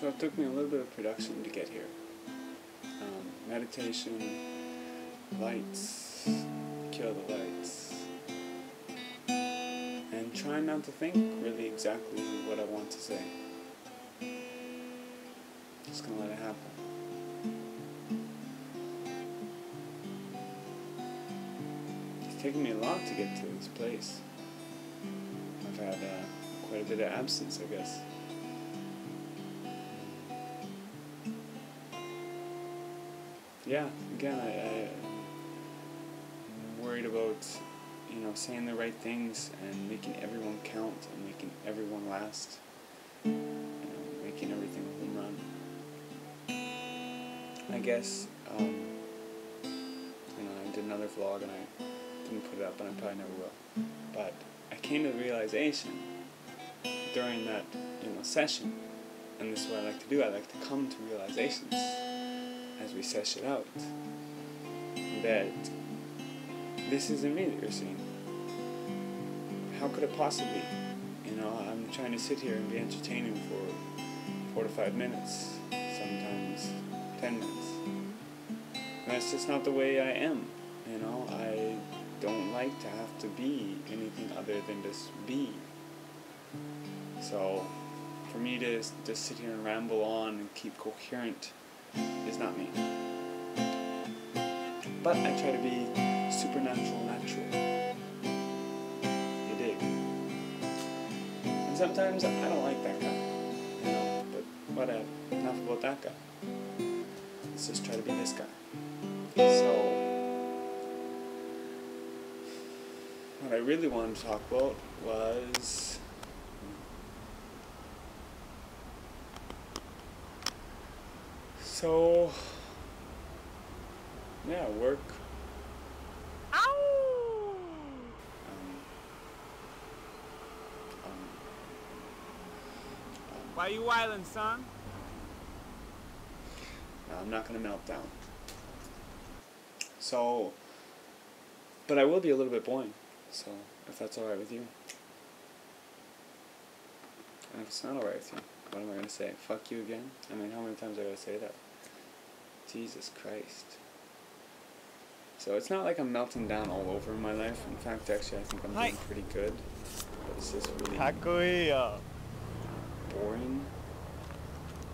So it took me a little bit of production to get here. Meditation, lights, kill the lights, and trying not to think really exactly what I want to say. Just gonna let it happen. It's taken me a lot to get to this place. I've had quite a bit of absence, I guess. Yeah, again, I'm worried about, saying the right things and making everyone count and making everyone last. Making everything a home run. I guess, I did another vlog and I didn't put it up and I probably never will. But I came to the realization during that, session, and this is what I like to do. I like to come to realizations as we sesh it out, that this isn't me that you're seeing. How could it possibly? I'm trying to sit here and be entertaining for 4 to 5 minutes, sometimes 10 minutes. And that's just not the way I am. I don't like to have to be anything other than just be. So, for me to just sit here and ramble on and keep coherent is not me. But I try to be supernatural natural. You dig? And sometimes I don't like that guy. But whatever. Enough about that guy. Let's just try to be this guy. So, what I really wanted to talk about was work. Ow! Why you wildin', son? No, I'm not gonna melt down. So, but I will be a little bit boring. So, if that's alright with you. And if it's not alright with you, what am I gonna say? Fuck you again? I mean, how many times I gotta say that? Jesus Christ. So it's not like I'm melting down all over in my life. In fact, actually, I think I'm doing pretty good. But it's just really boring.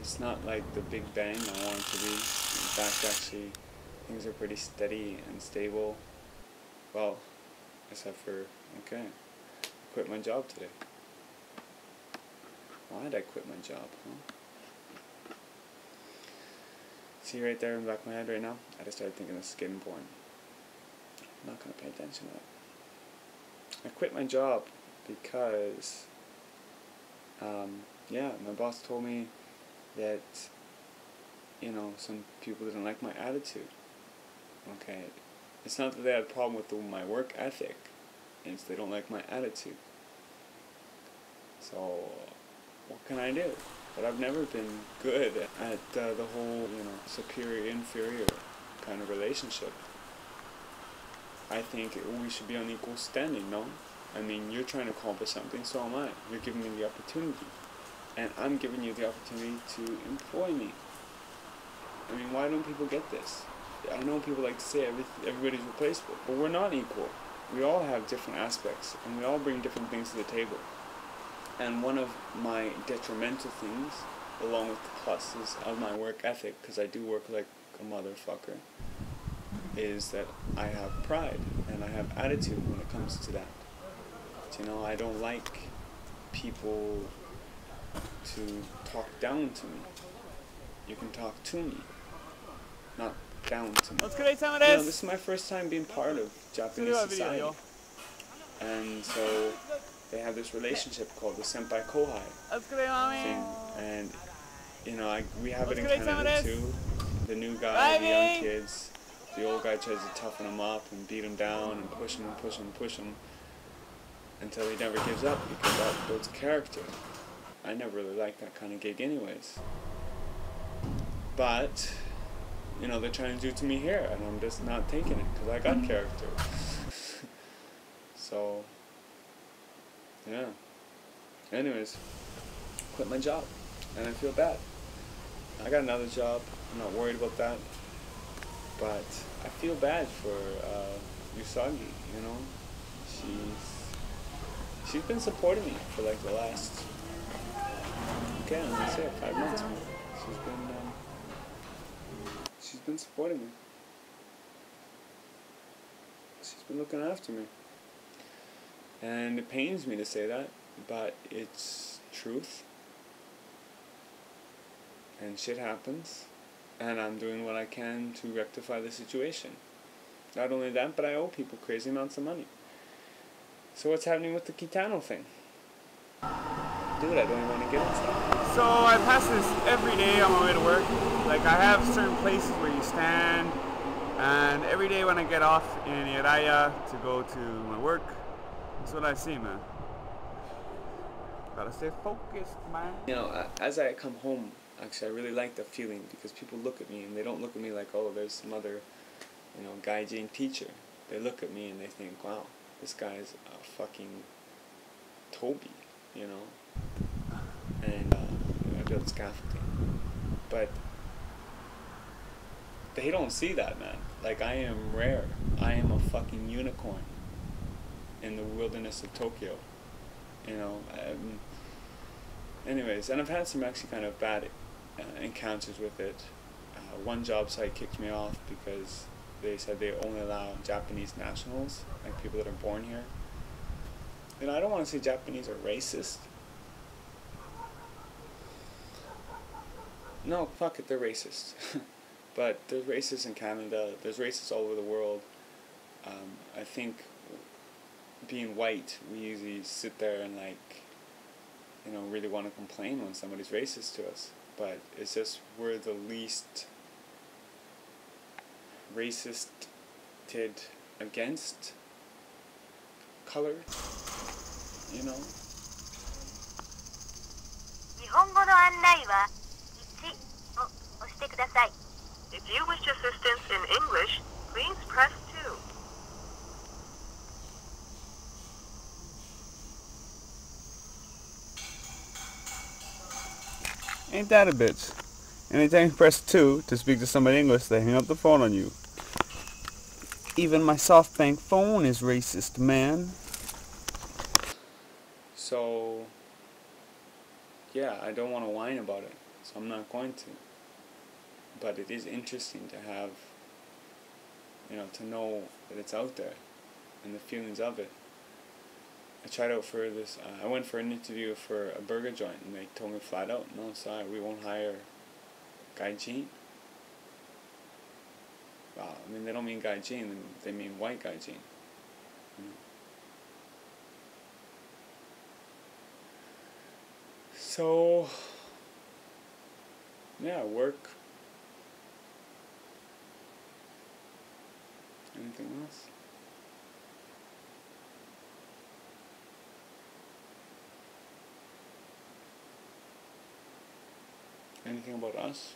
It's not like the Big Bang I want it to be. In fact, actually, things are pretty steady and stable. Well, except for, I quit my job today. Why did I quit my job, huh? See right there in the back of my head right now? I just started thinking this is getting boring. I'm not going to pay attention to that. I quit my job because, my boss told me that, some people didn't like my attitude. Okay, it's not that they had a problem with my work ethic, it's they don't like my attitude. So, what can I do? But I've never been good at the whole, superior-inferior kind of relationship. I think we should be on equal standing, no? I mean, you're trying to accomplish something, so am I. You're giving me the opportunity. And I'm giving you the opportunity to employ me. I mean, why don't people get this? I know people like to say everybody's replaceable, but we're not equal. We all have different aspects, and we all bring different things to the table. And one of my detrimental things, along with the pluses of my work ethic, because I do work like a motherfucker, is that I have pride and I have attitude when it comes to that. I don't like people to talk down to me. You can talk to me, not down to me. This is my first time being part of Japanese society. And so they have this relationship called the senpai kohai thing, and we have it in Canada too. The new guy, the young kids, the old guy tries to toughen him up and beat him down and push him and push him and push him until he never gives up, because that builds character. I never really liked that kind of gig anyways. But they're trying to do it to me here, and I'm just not taking it because I got character. So, yeah. Anyways, quit my job, and I feel bad. I got another job. I'm not worried about that. But I feel bad for Usagi, you know? She's been supporting me for like the last, okay, I'm gonna say it, 5 months. She's been supporting me. She's been looking after me. And it pains me to say that, but it's truth. And shit happens. And I'm doing what I can to rectify the situation. Not only that, but I owe people crazy amounts of money. So what's happening with the Kitano thing? Dude, I don't even want to get into that. So I pass this every day on my way to work. Like, I have certain places where you stand. And every day when I get off in Iraya to go to my work, that's what I see, man. Gotta stay focused, man. You know, as I come home, actually, I really like the feeling because people look at me and they don't look at me like, oh, there's some other, you know, gaijin teacher. They look at me and they think, wow, this guy's a fucking Toby, you know. And I built scaffolding. But they don't see that, man. Like, I am rare. I am a fucking unicorn in the wilderness of Tokyo. You know, anyways, and I've had some actually kind of bad encounters with it. One job site kicked me off because they said they only allow Japanese nationals, like people that are born here. You know, I don't want to say Japanese are racist. No, fuck it, they're racist. But there's racists in Canada, there's racists all over the world. I think being white, we usually sit there and like, you know, really want to complain when somebody's racist to us. But it's just we're the least racisted against color, you know. 日本語の案内は1を押してください. If you wish assistance in English, please press 2. Ain't that a bitch? Anytime you press 2 to speak to somebody English, they hang up the phone on you. Even my SoftBank phone is racist, man. So, yeah, I don't want to whine about it, so I'm not going to. But it is interesting to have, you know, to know that it's out there and the feelings of it. I tried out for this, I went for an interview for a burger joint and they told me flat out, no, sorry, we won't hire gaijin. Wow, I mean, they don't mean gaijin, they mean white gaijin. So, yeah, work. Anything else? Anything about us?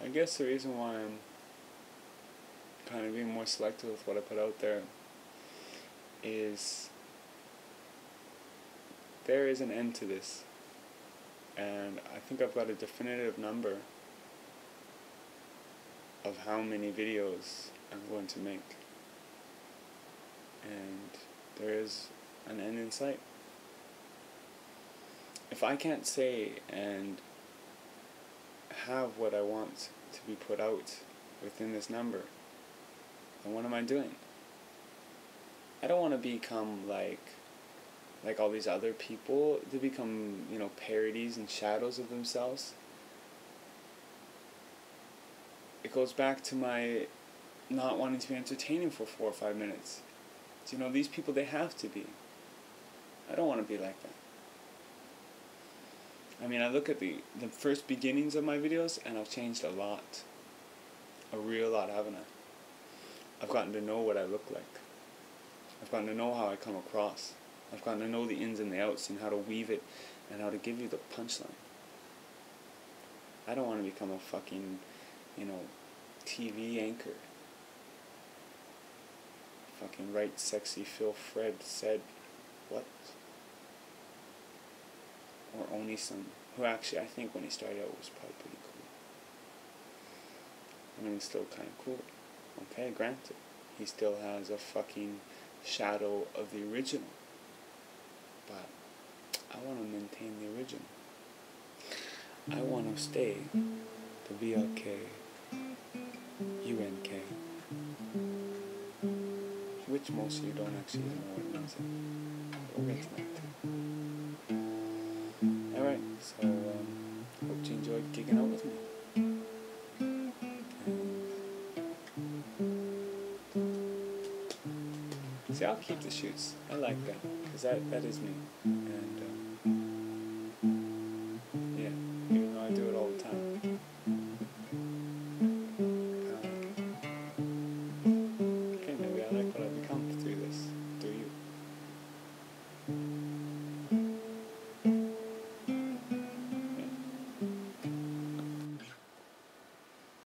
I guess the reason why I'm kind of being more selective with what I put out there is there is an end to this, and I think I've got a definitive number of how many videos I'm going to make, and there is an end in sight. If I can't say and have what I want to be put out within this number, then what am I doing? I don't want to become like all these other people, to become, you know, parodies and shadows of themselves. It goes back to my not wanting to be entertaining for 4 or 5 minutes. You know, these people, they have to be. I don't want to be like that. I mean, I look at the first beginnings of my videos, and I've changed a lot. A real lot, haven't I? I've gotten to know what I look like. I've gotten to know how I come across. I've gotten to know the ins and the outs and how to weave it and how to give you the punchline. I don't want to become a fucking, you know, TV anchor. fucking Right Sexy Phil Fred said, what? Or Oni-san, who actually I think when he started out was probably pretty cool. I mean, he's still kind of cool. Okay, granted. He still has a fucking shadow of the original. But I want to maintain the original. I want to stay the BlkUnk, which most of you don't actually even know what it means. We'll get to that too. Alright, so hope you enjoyed gigging out with me. See, I'll keep the shoots. I like that, because that is me.